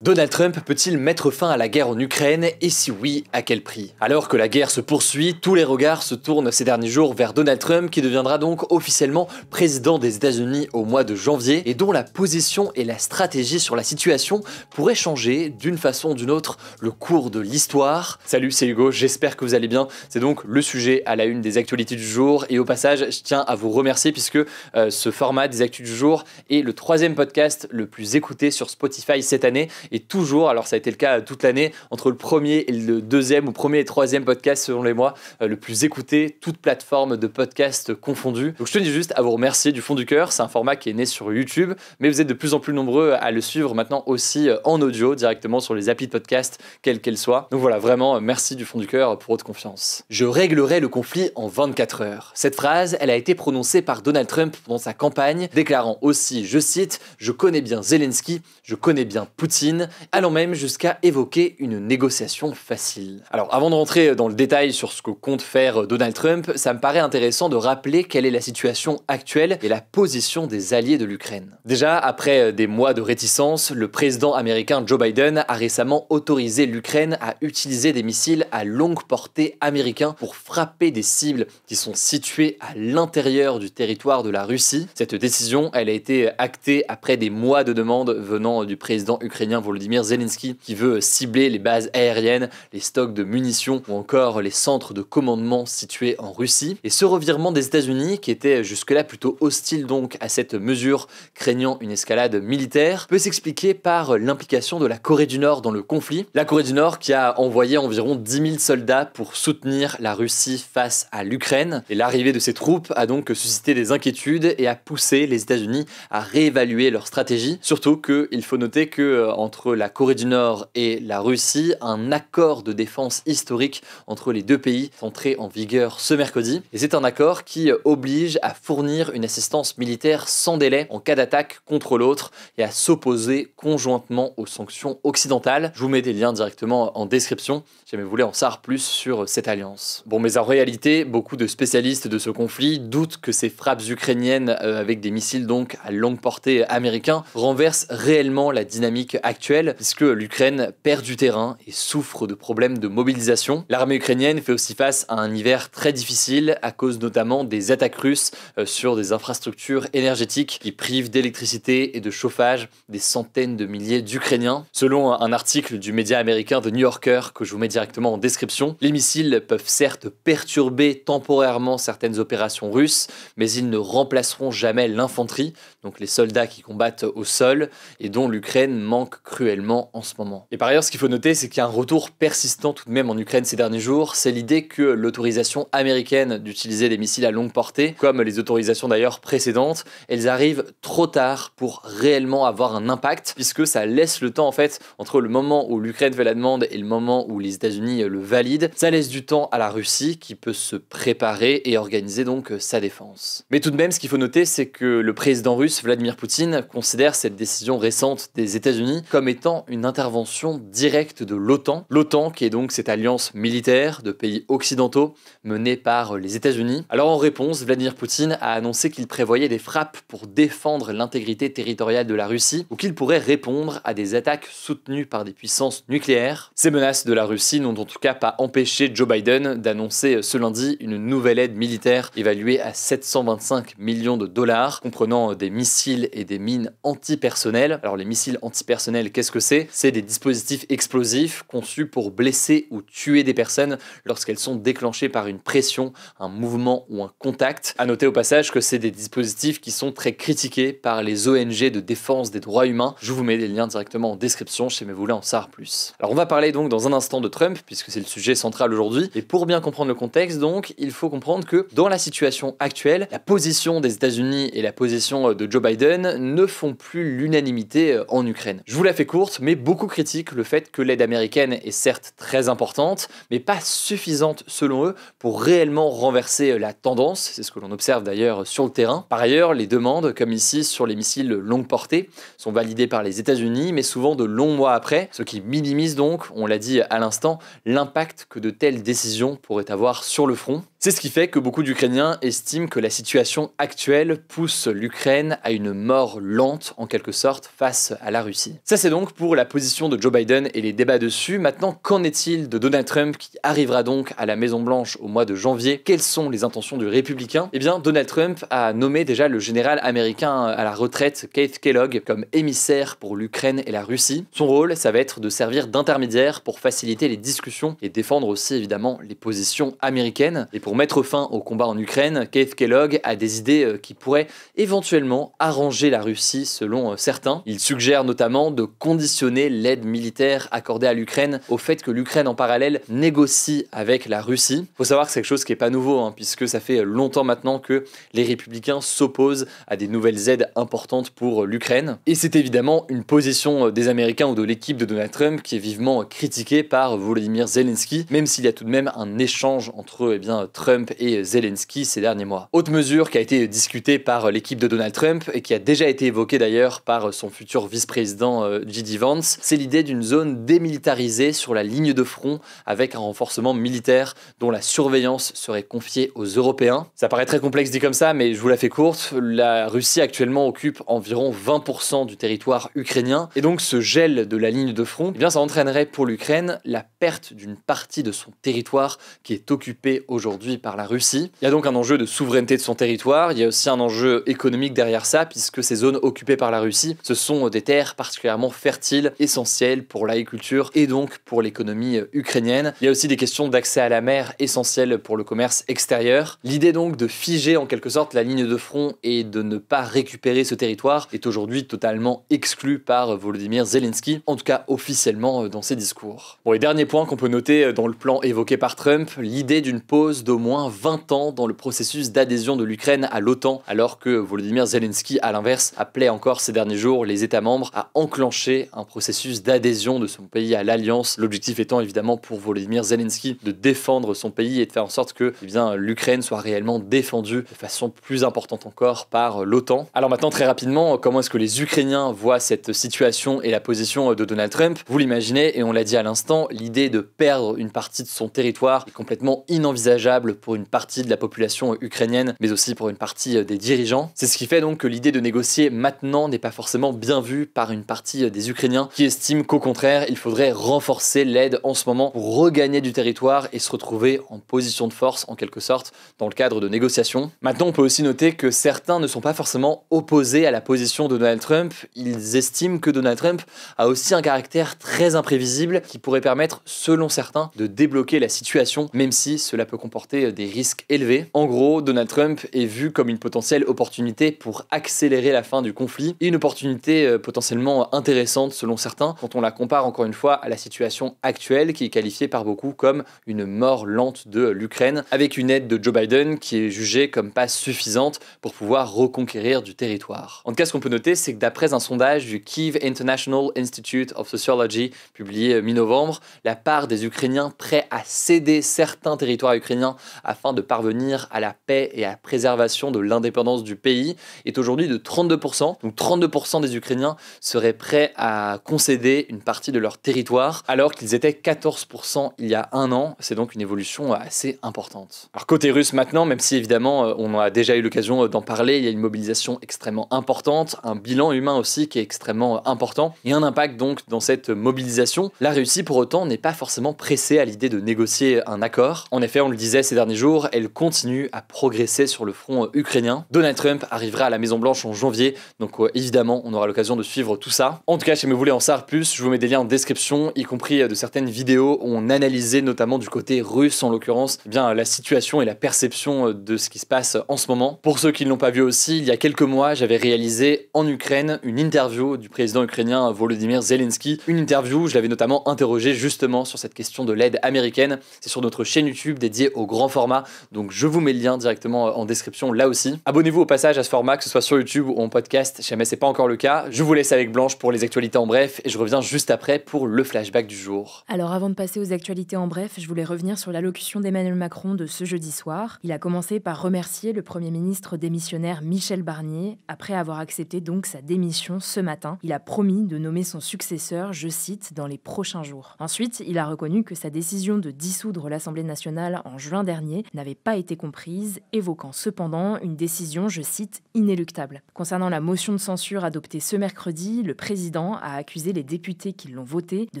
Donald Trump peut-il mettre fin à la guerre en Ukraine et si oui, à quel prix? Alors que la guerre se poursuit, tous les regards se tournent ces derniers jours vers Donald Trump qui deviendra donc officiellement président des États-Unis au mois de janvier et dont la position et la stratégie sur la situation pourraient changer d'une façon ou d'une autre le cours de l'histoire. Salut, c'est Hugo, j'espère que vous allez bien. C'est donc le sujet à la une des actualités du jour et au passage, je tiens à vous remercier puisque ce format des actus du jour est le 3e podcast le plus écouté sur Spotify cette année. Et toujours, alors ça a été le cas toute l'année, entre le premier et le deuxième ou premier et troisième podcast selon les mois, le plus écouté, toute plateforme de podcast confondue. Donc je tenais juste à vous remercier du fond du cœur. C'est un format qui est né sur YouTube, mais vous êtes de plus en plus nombreux à le suivre maintenant aussi en audio, directement sur les applis de podcast, quelles qu'elles soient. Donc voilà, vraiment, merci du fond du cœur pour votre confiance. Je réglerai le conflit en 24 heures. Cette phrase, elle a été prononcée par Donald Trump pendant sa campagne, déclarant aussi, je cite, « Je connais bien Zelensky, je connais bien Poutine », allant même jusqu'à évoquer une négociation facile. Alors avant de rentrer dans le détail sur ce que compte faire Donald Trump, ça me paraît intéressant de rappeler quelle est la situation actuelle et la position des alliés de l'Ukraine. Déjà, après des mois de réticence, le président américain Joe Biden a récemment autorisé l'Ukraine à utiliser des missiles à longue portée américains pour frapper des cibles qui sont situées à l'intérieur du territoire de la Russie. Cette décision, elle a été actée après des mois de demandes venant du président ukrainien Volodymyr Zelensky qui veut cibler les bases aériennes, les stocks de munitions ou encore les centres de commandement situés en Russie. Et ce revirement des États-Unis, qui était jusque-là plutôt hostile donc à cette mesure, craignant une escalade militaire, peut s'expliquer par l'implication de la Corée du Nord dans le conflit. La Corée du Nord qui a envoyé environ 10 000 soldats pour soutenir la Russie face à l'Ukraine. Et l'arrivée de ces troupes a donc suscité des inquiétudes et a poussé les États-Unis à réévaluer leur stratégie. Surtout qu'il faut noter que entre la Corée du Nord et la Russie, un accord de défense historique entre les deux pays est entré en vigueur ce mercredi. Et c'est un accord qui oblige à fournir une assistance militaire sans délai en cas d'attaque contre l'autre et à s'opposer conjointement aux sanctions occidentales. Je vous mets des liens directement en description si jamais vous voulez en savoir plus sur cette alliance. Bon, mais en réalité, beaucoup de spécialistes de ce conflit doutent que ces frappes ukrainiennes avec des missiles donc à longue portée américains renversent réellement la dynamique actuelle puisque l'Ukraine perd du terrain et souffre de problèmes de mobilisation. L'armée ukrainienne fait aussi face à un hiver très difficile à cause notamment des attaques russes sur des infrastructures énergétiques qui privent d'électricité et de chauffage des centaines de milliers d'Ukrainiens. Selon un article du média américain The New Yorker que je vous mets directement en description, les missiles peuvent certes perturber temporairement certaines opérations russes, mais ils ne remplaceront jamais l'infanterie, donc les soldats qui combattent au sol et dont l'Ukraine manque cruellement en ce moment. Et par ailleurs, ce qu'il faut noter, c'est qu'il y a un retour persistant tout de même en Ukraine ces derniers jours, c'est l'idée que l'autorisation américaine d'utiliser des missiles à longue portée, comme les autorisations d'ailleurs précédentes, elles arrivent trop tard pour réellement avoir un impact, puisque ça laisse le temps en fait entre le moment où l'Ukraine fait la demande et le moment où les États-Unis le valident, ça laisse du temps à la Russie qui peut se préparer et organiser donc sa défense. Mais tout de même, ce qu'il faut noter, c'est que le président russe Vladimir Poutine considère cette décision récente des États-Unis comme étant une intervention directe de l'OTAN. L'OTAN qui est donc cette alliance militaire de pays occidentaux menée par les États-Unis. Alors en réponse, Vladimir Poutine a annoncé qu'il prévoyait des frappes pour défendre l'intégrité territoriale de la Russie ou qu'il pourrait répondre à des attaques soutenues par des puissances nucléaires. Ces menaces de la Russie n'ont en tout cas pas empêché Joe Biden d'annoncer ce lundi une nouvelle aide militaire évaluée à 725 millions de dollars, comprenant des missiles et des mines antipersonnelles. Alors les missiles antipersonnels, qu'est-ce que c'est? C'est des dispositifs explosifs conçus pour blesser ou tuer des personnes lorsqu'elles sont déclenchées par une pression, un mouvement ou un contact. À noter au passage que c'est des dispositifs qui sont très critiqués par les ONG de défense des droits humains. Je vous mets des liens directement en description si vous voulez en savoir plus. Alors on va parler donc dans un instant de Trump puisque c'est le sujet central aujourd'hui. Et pour bien comprendre le contexte donc, il faut comprendre que dans la situation actuelle, la position des États-Unis et la position de Joe Biden ne font plus l'unanimité en Ukraine. Je vous la fais courte, mais beaucoup critiquent le fait que l'aide américaine est certes très importante, mais pas suffisante selon eux pour réellement renverser la tendance, c'est ce que l'on observe d'ailleurs sur le terrain. Par ailleurs, les demandes, comme ici sur les missiles longue portée, sont validées par les États-Unis, mais souvent de longs mois après, ce qui minimise donc, on l'a dit à l'instant, l'impact que de telles décisions pourraient avoir sur le front. C'est ce qui fait que beaucoup d'Ukrainiens estiment que la situation actuelle pousse l'Ukraine à une mort lente, en quelque sorte, face à la Russie. Ça, c'est donc pour la position de Joe Biden et les débats dessus. Maintenant, qu'en est-il de Donald Trump qui arrivera donc à la Maison-Blanche au mois de janvier? Quelles sont les intentions du républicain? Eh bien, Donald Trump a nommé déjà le général américain à la retraite, Keith Kellogg, comme émissaire pour l'Ukraine et la Russie. Son rôle, ça va être de servir d'intermédiaire pour faciliter les discussions et défendre aussi évidemment les positions américaines. Et pour mettre fin au combat en Ukraine, Keith Kellogg a des idées qui pourraient éventuellement arranger la Russie selon certains. Il suggère notamment de conditionner l'aide militaire accordée à l'Ukraine au fait que l'Ukraine en parallèle négocie avec la Russie. Faut savoir que c'est quelque chose qui n'est pas nouveau, puisque ça fait longtemps maintenant que les républicains s'opposent à des nouvelles aides importantes pour l'Ukraine. Et c'est évidemment une position des Américains ou de l'équipe de Donald Trump qui est vivement critiquée par Volodymyr Zelensky, même s'il y a tout de même un échange entre Trump et Zelensky ces derniers mois. Autre mesure qui a été discutée par l'équipe de Donald Trump et qui a déjà été évoquée d'ailleurs par son futur vice-président J.D. Vance, c'est l'idée d'une zone démilitarisée sur la ligne de front avec un renforcement militaire dont la surveillance serait confiée aux Européens. Ça paraît très complexe dit comme ça, mais je vous la fais courte. La Russie actuellement occupe environ 20% du territoire ukrainien et donc ce gel de la ligne de front, eh bien ça entraînerait pour l'Ukraine la perte d'une partie de son territoire qui est occupé aujourd'hui par la Russie. Il y a donc un enjeu de souveraineté de son territoire, il y a aussi un enjeu économique derrière ça, puisque ces zones occupées par la Russie, ce sont des terres particulièrement fertiles, essentielles pour l'agriculture et donc pour l'économie ukrainienne. Il y a aussi des questions d'accès à la mer essentielles pour le commerce extérieur. L'idée donc de figer en quelque sorte la ligne de front et de ne pas récupérer ce territoire est aujourd'hui totalement exclue par Volodymyr Zelensky, en tout cas officiellement dans ses discours. Bon, et dernier point qu'on peut noter dans le plan évoqué par Trump, l'idée d'une pause d'au moins 20 ans dans le processus d'adhésion de l'Ukraine à l'OTAN, alors que Volodymyr Zelensky, à l'inverse, appelait encore ces derniers jours les États membres à enclencher un processus d'adhésion de son pays à l'Alliance. L'objectif étant évidemment pour Volodymyr Zelensky de défendre son pays et de faire en sorte que l'Ukraine soit réellement défendue de façon plus importante encore par l'OTAN. Alors maintenant, très rapidement, comment est-ce que les Ukrainiens voient cette situation et la position de Donald Trump? Vous l'imaginez, et on l'a dit à l'instant, l'idée de perdre une partie de son territoire est complètement inenvisageable pour une partie de la population ukrainienne, mais aussi pour une partie des dirigeants. C'est ce qui fait donc que l'idée de négocier maintenant n'est pas forcément bien vue par une partie des Ukrainiens qui estiment qu'au contraire, il faudrait renforcer l'aide en ce moment pour regagner du territoire et se retrouver en position de force en quelque sorte dans le cadre de négociations. Maintenant, on peut aussi noter que certains ne sont pas forcément opposés à la position de Donald Trump. Ils estiment que Donald Trump a aussi un caractère très imprévisible qui pourrait permettre, selon certains, de débloquer la situation, même si cela peut comporter des risques élevés. En gros, Donald Trump est vu comme une potentielle opportunité pour accélérer la fin du conflit et une opportunité potentiellement intéressante selon certains quand on la compare encore une fois à la situation actuelle qui est qualifiée par beaucoup comme une mort lente de l'Ukraine avec une aide de Joe Biden qui est jugée comme pas suffisante pour pouvoir reconquérir du territoire. En tout cas, ce qu'on peut noter, c'est que d'après un sondage du Kyiv International Institute of Sociology publié mi-novembre, la part des Ukrainiens prêts à céder certains territoires ukrainiens afin de parvenir à la paix et à la préservation de l'indépendance du pays est aujourd'hui de 32%. Donc 32% des Ukrainiens seraient prêts à concéder une partie de leur territoire, alors qu'ils étaient 14% il y a un an. C'est donc une évolution assez importante. Alors côté russe maintenant, même si évidemment on a déjà eu l'occasion d'en parler, il y a une mobilisation extrêmement importante, un bilan humain aussi qui est extrêmement important, et un impact donc dans cette mobilisation. La Russie pour autant n'est pas forcément pressée à l'idée de négocier un accord. En effet, on le disait ces derniers jours, elle continue à progresser sur le front ukrainien. Donald Trump arrivera à la Maison-Blanche en janvier, donc évidemment on aura l'occasion de suivre tout ça. En tout cas, si vous voulez en savoir plus, je vous mets des liens en description, y compris de certaines vidéos où on analysait notamment du côté russe en l'occurrence, la situation et la perception de ce qui se passe en ce moment. Pour ceux qui ne l'ont pas vu aussi, il y a quelques mois, j'avais réalisé en Ukraine une interview du président ukrainien Volodymyr Zelensky. Une interview où je l'avais notamment interrogé justement sur cette question de l'aide américaine. C'est sur notre chaîne YouTube dédiée au grand format, donc je vous mets le lien directement en description là aussi. Abonnez-vous au passage à ce format, que ce soit sur YouTube ou en podcast, si jamais c'est pas encore le cas. Je vous laisse avec Blanche pour les actualités en bref et je reviens juste après pour le flashback du jour. Alors avant de passer aux actualités en bref, je voulais revenir sur l'allocution d'Emmanuel Macron de ce jeudi soir. Il a commencé par remercier le Premier ministre démissionnaire Michel Barnier après avoir accepté donc sa démission ce matin. Il a promis de nommer son successeur, je cite, dans les prochains jours. Ensuite, il a reconnu que sa décision de dissoudre l'Assemblée nationale en juin dernier dernier n'avait pas été comprise, évoquant cependant une décision, je cite, inéluctable. Concernant la motion de censure adoptée ce mercredi, le président a accusé les députés qui l'ont votée de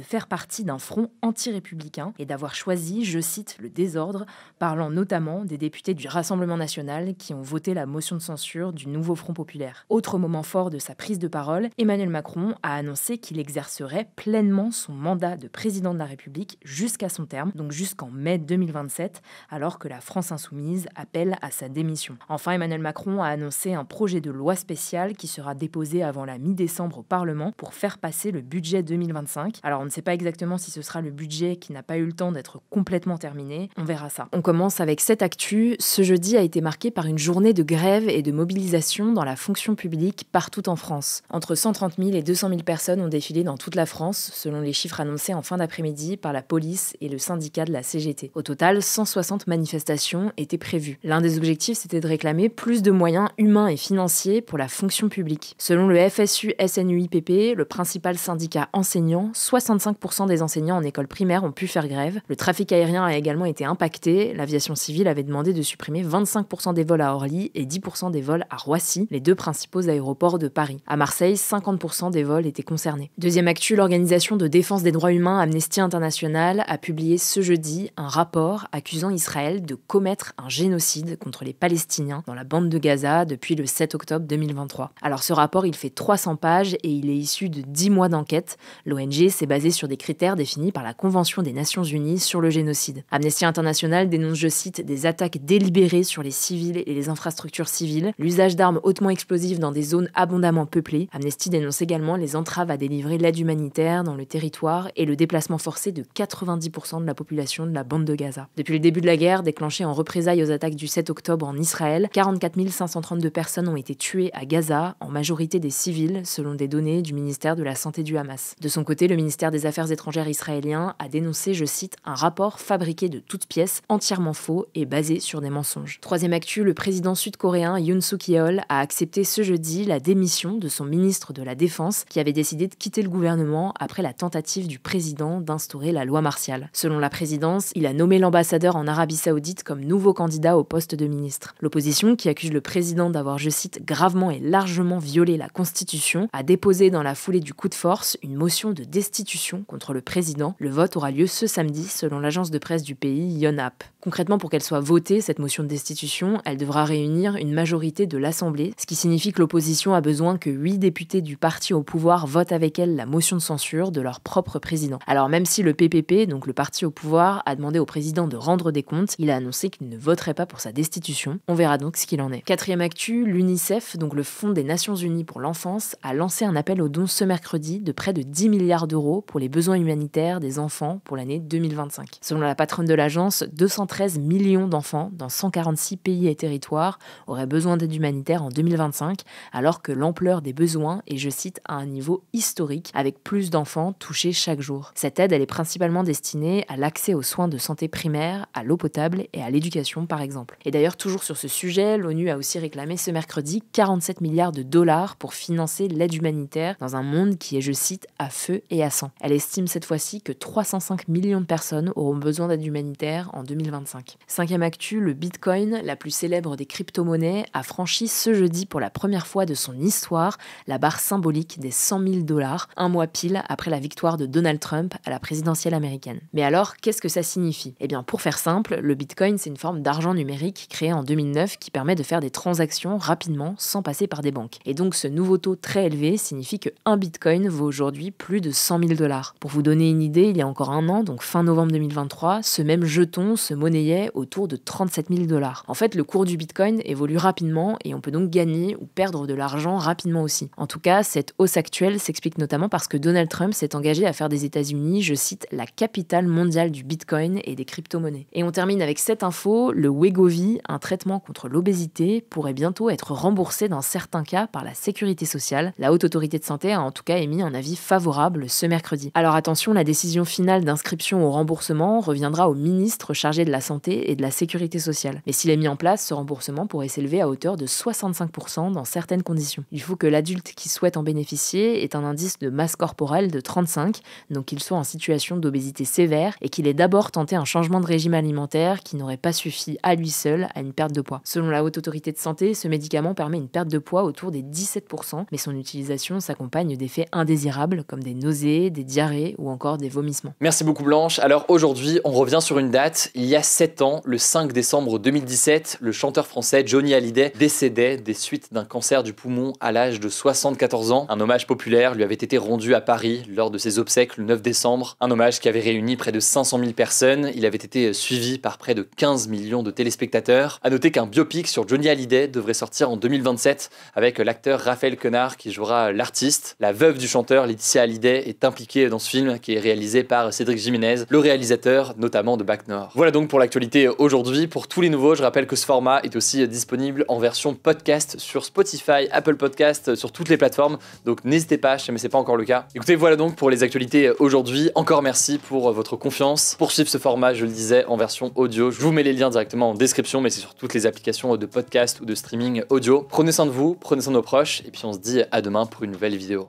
faire partie d'un front anti-républicain et d'avoir choisi, je cite, le désordre, parlant notamment des députés du Rassemblement national qui ont voté la motion de censure du nouveau Front populaire. Autre moment fort de sa prise de parole, Emmanuel Macron a annoncé qu'il exercerait pleinement son mandat de président de la République jusqu'à son terme, donc jusqu'en mai 2027, alors que la France insoumise appelle à sa démission. Enfin, Emmanuel Macron a annoncé un projet de loi spéciale qui sera déposé avant la mi-décembre au Parlement pour faire passer le budget 2025. Alors on ne sait pas exactement si ce sera le budget qui n'a pas eu le temps d'être complètement terminé, on verra ça. On commence avec cette actu. Ce jeudi a été marqué par une journée de grève et de mobilisation dans la fonction publique partout en France. Entre 130 000 et 200 000 personnes ont défilé dans toute la France, selon les chiffres annoncés en fin d'après-midi par la police et le syndicat de la CGT. Au total, 160 manifestations étaient prévues. L'un des objectifs, c'était de réclamer plus de moyens humains et financiers pour la fonction publique. Selon le FSU-SNUIPP, le principal syndicat enseignant, 65% des enseignants en école primaire ont pu faire grève. Le trafic aérien a également été impacté. L'aviation civile avait demandé de supprimer 25% des vols à Orly et 10% des vols à Roissy, les deux principaux aéroports de Paris. À Marseille, 50% des vols étaient concernés. Deuxième actu, l'organisation de défense des droits humains Amnesty International a publié ce jeudi un rapport accusant Israël de commettre un génocide contre les Palestiniens dans la bande de Gaza depuis le 7 octobre 2023. Alors ce rapport, il fait 300 pages et il est issu de 10 mois d'enquête. L'ONG s'est basée sur des critères définis par la Convention des Nations Unies sur le génocide. Amnesty International dénonce, je cite, des attaques délibérées sur les civils et les infrastructures civiles, l'usage d'armes hautement explosives dans des zones abondamment peuplées. Amnesty dénonce également les entraves à délivrer l'aide humanitaire dans le territoire et le déplacement forcé de 90% de la population de la bande de Gaza. Depuis le début de la guerre, déclenchée en représailles aux attaques du 7 octobre en Israël, 44 532 personnes ont été tuées à Gaza, en majorité des civils, selon des données du ministère de la Santé du Hamas. De son côté, le ministère des Affaires étrangères israélien a dénoncé, je cite, un rapport fabriqué de toutes pièces, entièrement faux et basé sur des mensonges. Troisième actu, le président sud-coréen Yoon Suk-yeol a accepté ce jeudi la démission de son ministre de la Défense qui avait décidé de quitter le gouvernement après la tentative du président d'instaurer la loi martiale. Selon la présidence, il a nommé l'ambassadeur en Arabie Saoudite comme nouveau candidat au poste de ministre. L'opposition, qui accuse le président d'avoir, je cite, gravement et largement violé la Constitution, a déposé dans la foulée du coup de force une motion de destitution contre le président. Le vote aura lieu ce samedi, selon l'agence de presse du pays Yonhap. Concrètement, pour qu'elle soit votée, cette motion de destitution, elle devra réunir une majorité de l'Assemblée, ce qui signifie que l'opposition a besoin que 8 députés du parti au pouvoir votent avec elle la motion de censure de leur propre président. Alors même si le PPP, donc le parti au pouvoir, a demandé au président de rendre des comptes, il a annoncé qu'il ne voterait pas pour sa destitution. On verra donc ce qu'il en est. Quatrième actu, l'UNICEF, donc le Fonds des Nations Unies pour l'enfance, a lancé un appel aux dons ce mercredi de près de 10 milliards d'euros pour les besoins humanitaires des enfants pour l'année 2025. Selon la patronne de l'agence, 213 millions d'enfants dans 146 pays et territoires auraient besoin d'aide humanitaire en 2025, alors que l'ampleur des besoins est, je cite, à un niveau historique, avec plus d'enfants touchés chaque jour. Cette aide, elle est principalement destinée à l'accès aux soins de santé primaire, à l'eau potable et à l'éducation, par exemple. Et d'ailleurs, toujours sur ce sujet, l'ONU a aussi réclamé ce mercredi 47 milliards de dollars pour financer l'aide humanitaire dans un monde qui est, je cite, à feu et à sang. Elle estime cette fois-ci que 305 millions de personnes auront besoin d'aide humanitaire en 2025. Cinquième actu, le Bitcoin, la plus célèbre des crypto-monnaies, a franchi ce jeudi pour la première fois de son histoire la barre symbolique des 100 000 dollars, un mois pile après la victoire de Donald Trump à la présidentielle américaine. Mais alors, qu'est-ce que ça signifie ? Eh bien, pour faire simple, le Bitcoin, c'est une forme d'argent numérique créée en 2009 qui permet de faire des transactions rapidement sans passer par des banques. Et donc, ce nouveau taux très élevé signifie que un Bitcoin vaut aujourd'hui plus de 100 000 dollars. Pour vous donner une idée, il y a encore un an, donc fin novembre 2023, ce même jeton se monnayait autour de 37 000 dollars. En fait, le cours du Bitcoin évolue rapidement et on peut donc gagner ou perdre de l'argent rapidement aussi. En tout cas, cette hausse actuelle s'explique notamment parce que Donald Trump s'est engagé à faire des États-Unis, je cite, la capitale mondiale du Bitcoin et des crypto-monnaies. Et on termine avec cette info, le Wegovy, un traitement contre l'obésité, pourrait bientôt être remboursé dans certains cas par la Sécurité sociale. La Haute Autorité de Santé a en tout cas émis un avis favorable ce mercredi. Alors attention, la décision finale d'inscription au remboursement reviendra au ministre chargé de la santé et de la sécurité sociale. Mais s'il est mis en place, ce remboursement pourrait s'élever à hauteur de 65% dans certaines conditions. Il faut que l'adulte qui souhaite en bénéficier ait un indice de masse corporelle de 35, donc qu'il soit en situation d'obésité sévère et qu'il ait d'abord tenté un changement de régime alimentaire qui n'aurait pas suffi à lui seul à une perte de poids. Selon la Haute Autorité de Santé, ce médicament permet une perte de poids autour des 17%, mais son utilisation s'accompagne d'effets indésirables comme des nausées, des diarrhées ou encore des vomissements. Merci beaucoup Blanche. Alors aujourd'hui, on revient sur une date. Il y a 7 ans, le 5 décembre 2017, le chanteur français Johnny Hallyday décédait des suites d'un cancer du poumon à l'âge de 74 ans. Un hommage populaire lui avait été rendu à Paris lors de ses obsèques le 9 décembre. Un hommage qui avait réuni près de 500 000 personnes. Il avait été suivi par près de 15 millions de téléspectateurs. À noter qu'un biopic sur Johnny Hallyday devrait sortir en 2027 avec l'acteur Raphaël Quenard qui jouera l'artiste. La veuve du chanteur, Laetitia Hallyday, est impliquée dans ce film qui est réalisé par Cédric Jiménez, le réalisateur notamment de Bac Nord. Voilà donc pour l'actualité aujourd'hui. Pour tous les nouveaux, je rappelle que ce format est aussi disponible en version podcast sur Spotify, Apple Podcast, sur toutes les plateformes. Donc n'hésitez pas, si jamais c'est pas encore le cas. Écoutez, voilà donc pour les actualités aujourd'hui. Encore merci pour votre confiance. Pour suivre ce format, je le disais, en version audio, je vous mets les liens directement en description, mais c'est sur toutes les applications de podcast ou de streaming audio. Prenez soin de vous, prenez soin de nos proches, et puis on se dit à demain pour une nouvelle vidéo.